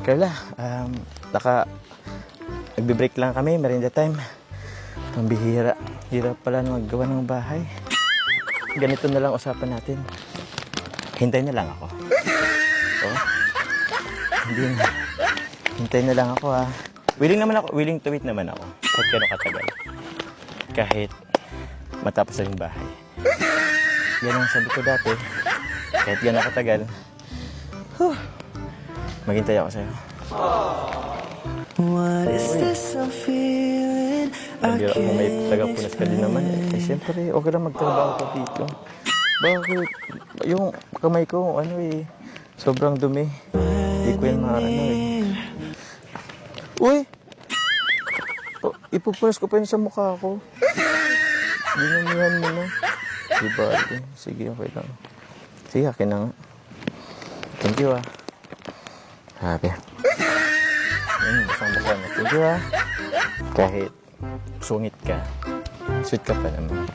Carla, nagbe-break lang kami, merienda time. Pambihira. Hirap pala na maggawa ng bahay. Ganito na lang usapan natin. Hintayin na lang ako. Oh? Hindi na. Hintayin na lang ako ha. Willing to wait naman ako. Kahit gano'ng katagal. Kahit matapos na yung bahay. Yan ang sabi ko dati. Kahit gano'ng katagal. Maghintay ako sa'yo. What is this I'm feeling? Nabira mo may tagapunas ka din naman. Eh, siyempre, okay lang magtrabaho ka dito. Bakit? Yung kamay ko, sobrang dumi. Hindi ko yan Uy! Ipupunas ko pa yun sa mukha ko. Ginamihan mo na. Diba? Sige, okay lang. Sige, akin na nga. Thank you Happy. Basang-basa na. Thank you Kahit sungit ka, sweet ka pa naman.